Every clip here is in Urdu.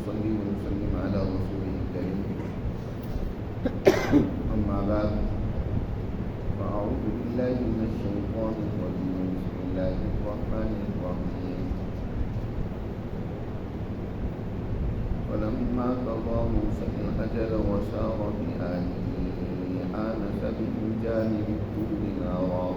ونصلي ونسلم على رسوله الكريم أما بعد فأعوذ بالله من الشيطان الرجيم بسم الله الرحمن الرحيم فلما قضى موسى الأجل وسار بأهله آنس من جانب الطور نارا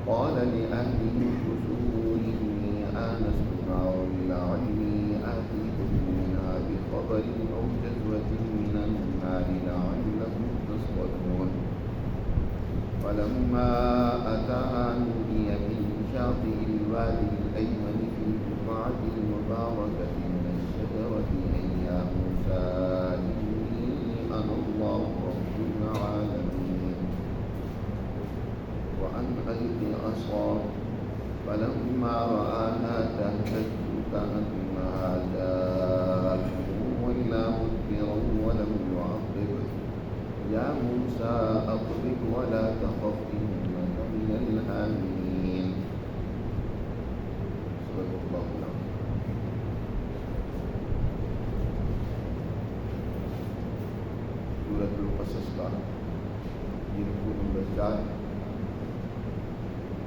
قال لأهله امكثوا إني آنست نارا لعلي آتيكم منها بخبر أو جذوة من النار لعلكم تصطلون فلما أتاها نودي من شاطئ الوادي الأيمن في البقعة المباركة من الشجرة أن يا موسى إني أنا الله رب العالمين وأن ألق عصاك فلما رآها تهتز كأنها جاءت ولا مدبرا ولم يعقب يا موسى أقبل ولا تخف إنك من الآمنين صدق الله العظيم. سورۃ القصص کا یہ رکوع نمبر 4.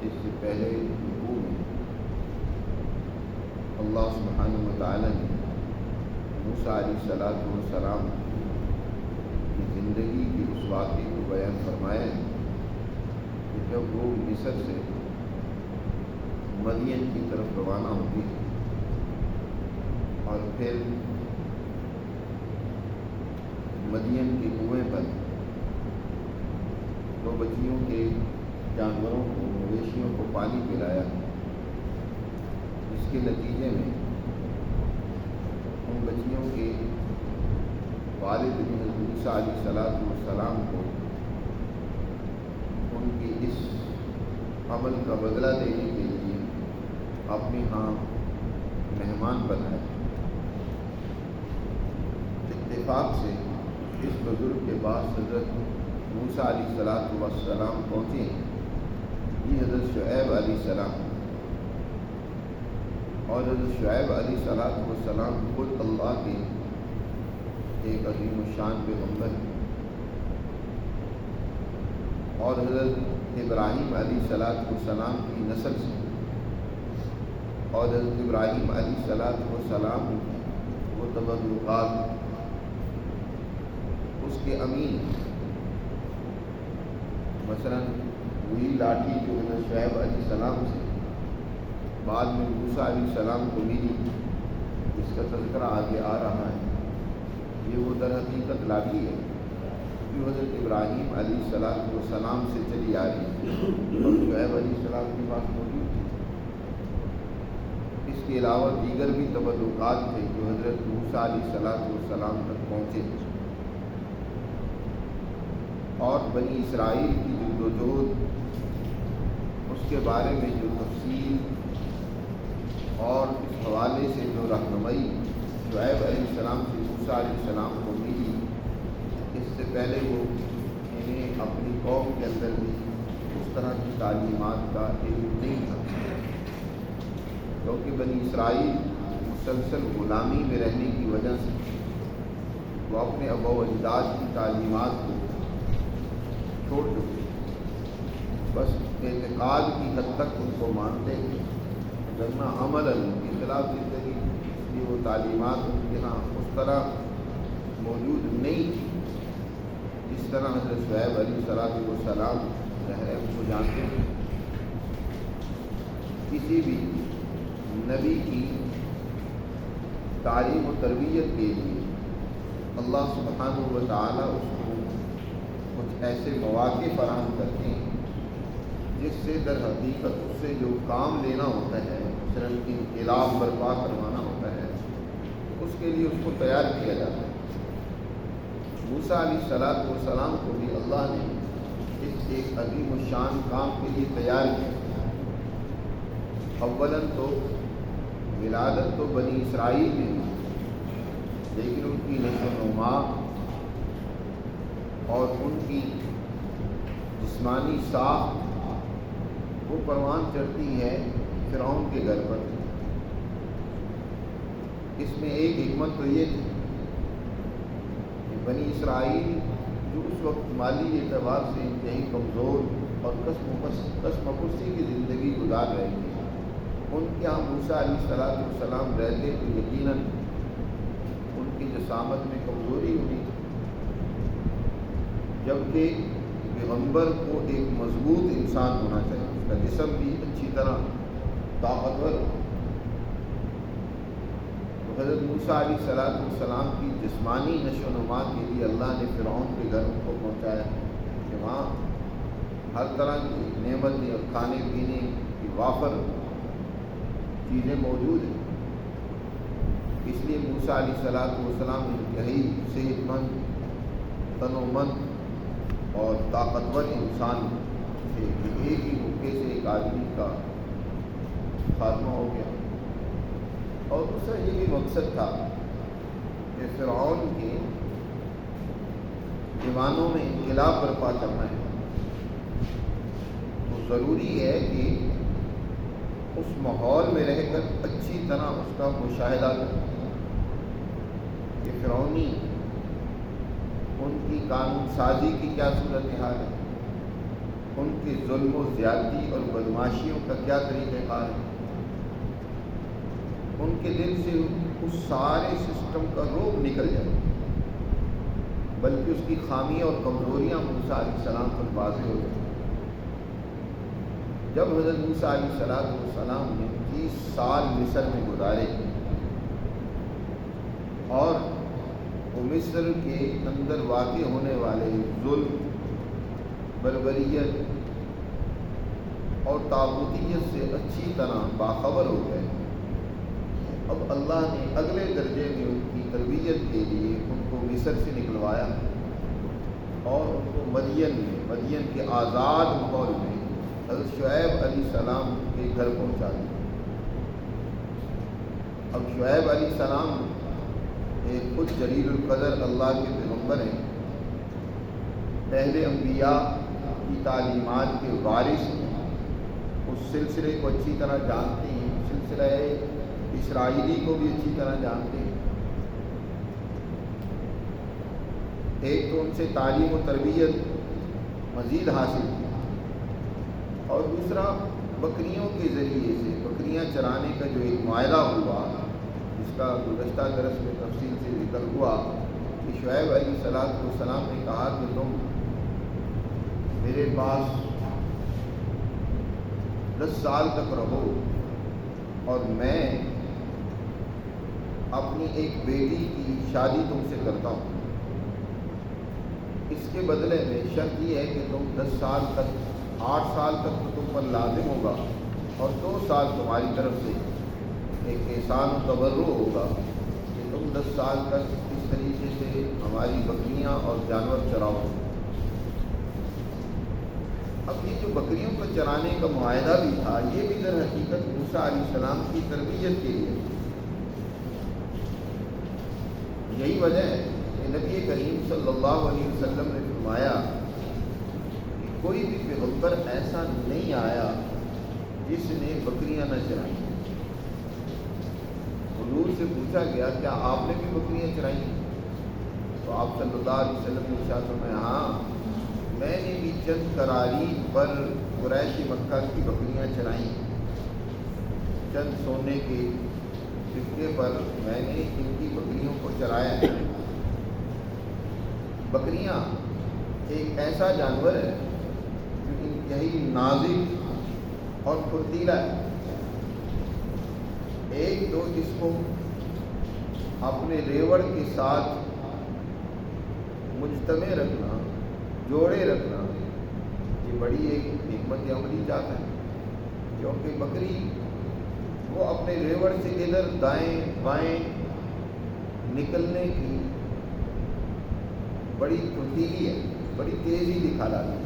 اس سے پہلے رکوع میں اللہ سبحانہ وتعالی نے موسیٰ علیہ السلام کی زندگی کی اس واقعے کو بیان فرمایا ہے کہ جب وہ مصر سے مدین کی طرف روانہ ہوئی اور پھر مدین کے کنویں پر دو بچیوں کے جانوروں کو مویشیوں کو پانی پلایا، اس کے نتیجے میں ان بچیوں کے والد موسیٰ علیہ السلام کو ان کی اس عمل کا بدلہ دینے کے لیے اپنے ہاں مہمان بنایا. اتفاق سے اس بزرگ کے بعد حضرت موسیٰ علیہ السلام پہنچے. یہ حضرت شعیب علیہ السلام اور حضرت شعیب علیہ السلام خود اللہ کے ایک عظیم الشان پیغمبر ہیں اور حضرت ابراہیم علیہ السلام کی نسل سے اور حضرت ابراہیم علیہ السلام وہ تبرکات اس کے امین. مثلا وہی لاٹھی جو حضرت شعیب علیہ السلام سے بعد میں موسیٰ علیہ السلام کو ملی، جس کا تذکرہ آگے آ رہا ہے، یہ وہ در حقیقت لاٹھی ہے جو حضرت ابراہیم علیہ السلام سے چلی آ رہی ہے اور شعیب علیہ السلام کے پاس موجود تھی. اس کے علاوہ دیگر بھی تبرکات تھے جو حضرت موسیٰ علیہ السلام تک پہنچے اور بنی اسرائیل کی جدوجہد اس کے بارے میں جو تفصیل اور اس حوالے سے جو رہنمائی شعیب علیہ السلام سے موسیٰ علیہ السلام کو ملی، اس سے پہلے وہ انہیں اپنی قوم کے اندر بھی اس طرح کی تعلیمات کا علم نہیں تھا، کیونکہ بنی اسرائیل مسلسل غلامی میں رہنے کی وجہ سے وہ اپنے آباء و اجداد کی تعلیمات کو چھوڑ چکے، بس اعتقاد کی حد تک ان کو مانتے تھے، ورنہ عمل ان کے خلاف زندگی. اس لیے وہ تعلیمات ان کے ہاں اس طرح موجود نہیں تھی جس طرح حضرت شعیب علیہ السلام کو جانتے ہیں. کسی بھی نبی کی تعلیم و تربیت کے لیے اللہ سبحانہ و تعالیٰ اس کو کچھ ایسے مواقع فراہم کرتے ہیں جس سے در حقیقت اس سے جو کام لینا ہوتا ہے، مثلا انقلاب برپا کروانا ہوتا ہے، اس کے لیے اس کو تیار کیا جاتا ہے. موسیٰ علیہ السلام کو بھی اللہ نے اس ایک عظیم الشان کام کے لیے تیار کیا. اولاً تو ولادت تو بنی اسرائیل میں ہوئی، لیکن ان کی نشو و نما اور ان کی جسمانی ساخت وہ پروان چڑھتی ہے فرعون کے گھر پر. اس میں ایک حکمت تو یہ تھی کہ بنی اسرائیل جو اس وقت مالی اعتبار سے انتہائی کمزور اور کشم پرسی کی زندگی گزار رہے تھے، ان کے یہاں موسیٰ علیہ السلام رہتے تو یقیناً ان کی جسامت میں کمزوری ہوئی، جبکہ پیغمبر کو ایک مضبوط انسان ہونا چاہیے، اس کا جسم بھی اچھی طرح طاقتور ہو۔ تو حضرت موسیٰ علیہ السلام کی جسمانی نشو و نما کے لیے اللہ نے فرعون کے گھر کو پہنچایا کہ وہاں ہر طرح کی نعمتیں اور کھانے پینے کی وافر چیزیں موجود ہیں۔ اس لیے موسیٰ علیہ السلام انتہائی صحت مند، تن و من اور طاقتور انسان تھے کہ ایک ہی مکے سے ایک آدمی کا خاتمہ ہو گیا۔ اور دوسرا یہ بھی مقصد تھا کہ فرعون کے دیوانوں میں انقلاب برپا کرنا ہے، تو ضروری ہے کہ اس ماحول میں رہ کر اچھی طرح اس کا مشاہدہ کریں کہ فرعونی ان کی قانون سازی کی کیا صورتحال ہے، ان کی ظلم و زیادتی اور بدماشیوں کا کیا طریقہ کار ہے، ان کے دل سے اس سارے سسٹم کا روب نکل جائے، بلکہ اس کی خامیاں اور کمزوریاں موسیٰ علیہ السلام پر واضح ہو جائیں۔ جب حضرت موسیٰ علیہ السلام نے 30 سال مصر میں گزارے اور وہ مصر کے اندر واقع ہونے والے ظلم، بربریت اور طاغوتیت سے اچھی طرح باخبر ہو گئے، اب اللہ نے اگلے درجے میں ان کی تربیت کے لیے ان کو مصر سے نکلوایا اور ان کو مدین کے آزاد ماحول میں حضرت شعیب علیہ السلام کے گھر پہنچا دیا۔ اب شعیب علیہ السلام ایک خود جلیل القدر اللہ کے پیغمبر ہیں، پہلے انبیاء کی تعلیمات کے وارث ہیں، اس سلسلے کو اچھی طرح جانتے ہیں، سلسلہ اسرائیلی کو بھی اچھی طرح جانتے ہیں۔ ایک تو ان سے تعلیم و تربیت مزید حاصل کی، اور دوسرا بکریوں کے ذریعے سے بکریاں چرانے کا جو ایک معاہدہ ہوا، جس کا گزشتہ درس میں تفصیل سے ذکر ہوا کہ شعیب علیہ السلام نے کہا کہ تم میرے پاس 10 سال تک رہو اور میں اپنی ایک بیٹی کی شادی تم سے کرتا ہوں، اس کے بدلے میں شرط یہ ہے کہ تم 10 سال تک 8 سال تک تو تم پر لازم ہوگا اور 2 سال تمہاری طرف سے ایک احسان و تبرع ہوگا کہ تم 10 سال تک اس طریقے سے ہماری بکریاں اور جانور چراؤ۔ اب یہ جو بکریوں کو چرانے کا معاہدہ بھی تھا، یہ بھی در حقیقت موسیٰ علیہ السلام کی تربیت کے لیے، یہی وجہ ہے کہ نبی کریم صلی اللہ علیہ وسلم نے فرمایا کہ کوئی بھی پیغمبر ایسا نہیں آیا جس نے بکریاں نہ چرائیں۔ حضور سے پوچھا گیا کیا آپ نے بھی بکریاں چرائیں؟ تو آپ صلی اللہ علیہ وسلم نے ارشاد فرمایا ہاں، میں نے بھی چند قراری پر قریش مکہ کی بکریاں چرائیں، چند سونے کے سکے پر میں نے ان کی بکریوں کو چرایا ہے۔ بکریاں ایک ایسا جانور ہے جو انتہائی نازک اور پھرتیلا ہے، ایک تو اس کو اپنے ریوڑ کے ساتھ مجتمع رکھنا، جوڑے رکھنا، یہ بڑی ایک حکمت عملی چاہتا ہے، کیونکہ بکری وہ اپنے ریوڑ سے ادھر دائیں بائیں نکلنے کی بڑی پھرتیلی ہے، بڑی تیزی دکھاتی ہے،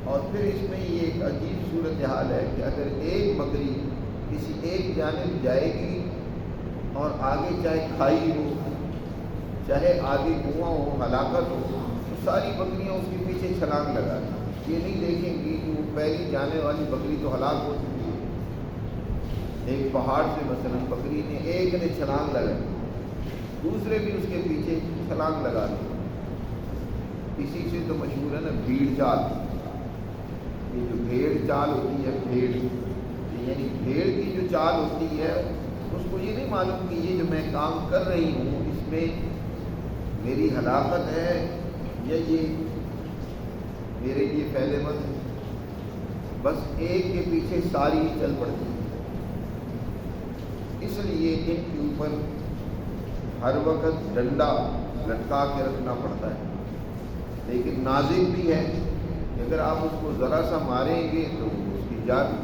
اور پھر اس میں یہ ایک عجیب صورتحال ہے کہ اگر ایک بکری کسی ایک جانب جائے گی اور آگے چاہے کھائی ہو، چاہے آگے کنواں ہو، ہلاکت ہو، تو ساری بکریاں اس کے پیچھے چھلانگ لگا دیں، یہ نہیں دیکھیں گی کہ وہ پہلی جانے والی بکری تو ہلاک ہو چکی ہے، ایک پہاڑ سے مثلا بکری نے ایک نے چھلانگ لگائی، دوسرے بھی اس کے پیچھے چھلانگ لگا دی. اسی سے تو مشہور ہے نا بھیڑ چال. یہ جو بھیڑ چال ہوتی ہے، بھیڑ یعنی بھیڑ کی جو چال ہوتی ہے، اس کو یہ نہیں معلوم کہ یہ جو میں کام کر رہی ہوں اس میں میری ہلاکت ہے یا یہ میرے لیے فائدے مند ہے. بس ایک کے پیچھے ساری چل پڑتی ہے. اس لیے ان کے اوپر ہر وقت ڈنڈا لٹکا کے رکھنا پڑتا ہے، لیکن نازک بھی ہے کہ اگر آپ اس کو ذرا سا ماریں گے تو اس کی جان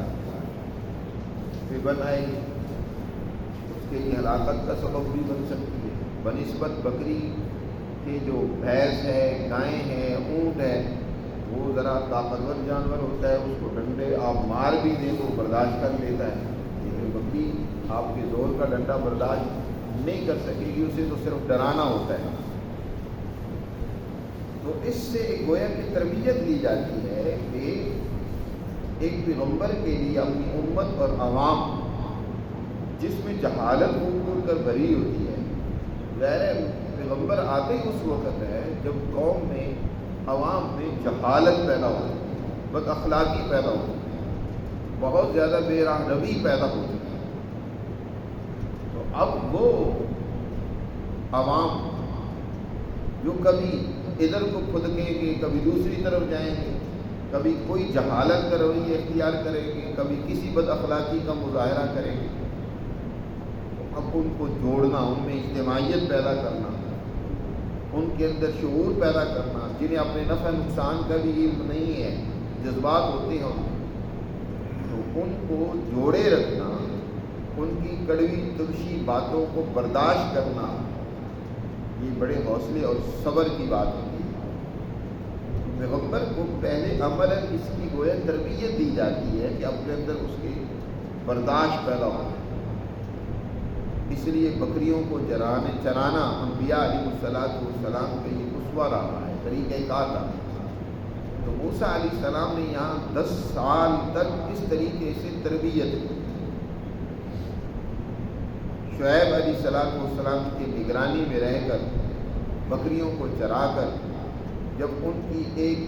پہ بن آئے گی، اس کے لیے ہلاکت کا سبب بھی بن سکتی ہے. بنسبت بکری کے جو بھینس ہے، گائے ہے، اونٹ ہے، وہ ذرا طاقتور جانور ہوتا ہے، اس کو ڈنڈے آپ مار بھی دیں تو برداشت کر لیتا ہے. لیکن بکری آپ کے زور کا ڈنڈا برداشت نہیں کر سکے گی، اسے تو صرف ڈرانا ہوتا ہے. تو اس سے ایک گویا کی تربیت لی جاتی ہے کہ ایک پیغمبر کے لیے اپنی امت اور عوام جس میں جہالت گھول کر بھری ہوتی ہے، ظاہر پیغمبر آتے ہی اس وقت ہے جب قوم میں عوام میں جہالت پیدا ہوتی ہے، بد اخلاقی پیدا ہوتی ہے، بہت زیادہ بے راہ روی پیدا ہوتی ہے. تو اب وہ عوام جو کبھی ادھر کو پھدکیں گے، کبھی دوسری طرف جائیں گے، کبھی کوئی جہالت کا رویہ اختیار کریں گے، کبھی کسی بد اخلاقی کا مظاہرہ کریں گے، تو اب ان کو جوڑنا، ان میں اجتماعیت پیدا کرنا، ان کے اندر شعور پیدا کرنا، جنہیں اپنے نفع نقصان کا بھی علم نہیں ہے، جذبات ہوتے ہیں تو ان کو جوڑے رکھنا، ان کی کڑوی تلخی باتوں کو برداشت کرنا، یہ بڑے حوصلے اور صبر کی بات ہوتی ہے. پیغمبر کو پہلے عملاً اس کی گویا تربیت دی جاتی ہے کہ اپنے اندر اس کے برداشت پیدا ہو. اس لیے بکریوں کو چرانا انبیاء علیہ السلام کا یہ اسوہ رہا ہے، طریقہ کار رہا ہے. تو موسیٰ علیہ السلام نے یہاں 10 سال تک اس طریقے سے تربیت کی. شعیب علیہ السلام کی نگرانی میں رہ کر بکریوں کو چرا کر جب ان کی ایک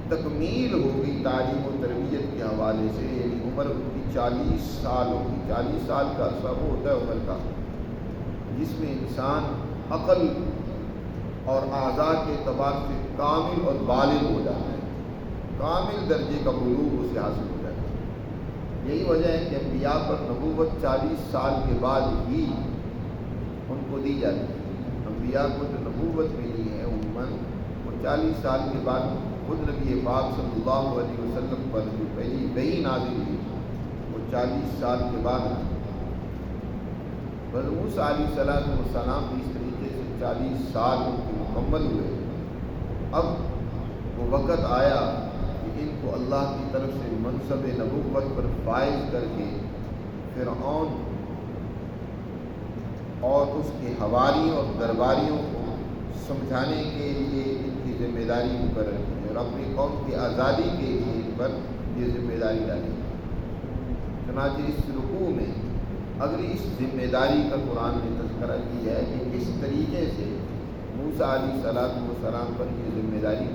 تکمیل ہو گئی تعلیم و تربیت کے حوالے سے، یعنی عمر ان کی 40 سال ہوگی. 40 سال کا عرصہ وہ ہوتا ہے عمر کا جس میں انسان عقل اور اعضاء کے اعتبار سے کامل اور بالغ ہو جاتا ہے، کامل درجے کا بلوغ اسے حاصل ہو جاتا ہے. یہی وجہ ہے کہ انبیاء پر نبوت 40 سال کے بعد ہی ان کو دی جاتی ہے. انبیاء کو جو نبوت ملی ہے عموماً وہ 40 سال کے بعد خود نبی پاک صلی اللہ علیہ وسلم پر جو پہلی وحی نازل ہوئی وہ 40 سال کے بعد. موسیٰ علیہ السلام بھی اس طریقے سے 40 سال مکمل ہوئے. اب وہ وقت آیا کہ ان کو اللہ کی طرف سے منصب نبوت پر فائز کر کے فرعون اور اس کے حواریوں اور درباریوں کو سمجھانے کے لیے ان کی ذمہ داری مقرر کی اور اپنی قوم کی آزادی کے لیے ان پر یہ ذمہ داری ڈالی. چنانچہ اس رکوع میں اگلی اس ذمہ داری کا قرآن نے تذکرہ کیا ہے کہ کس طریقے سے موسیٰ علیہ السلام پر یہ ذمہ داری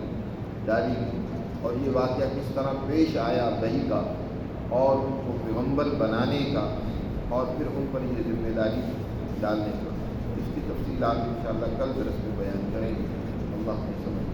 ڈالی گئی اور یہ واقعہ کس طرح پیش آیا وحی کا اور ان کو پیغمبر بنانے کا اور پھر ان پر یہ ذمہ داری ڈالنے کا. اس کی تفصیلات انشاءاللہ کل درس میں بیان کریں گے. اللہ نے سمجھ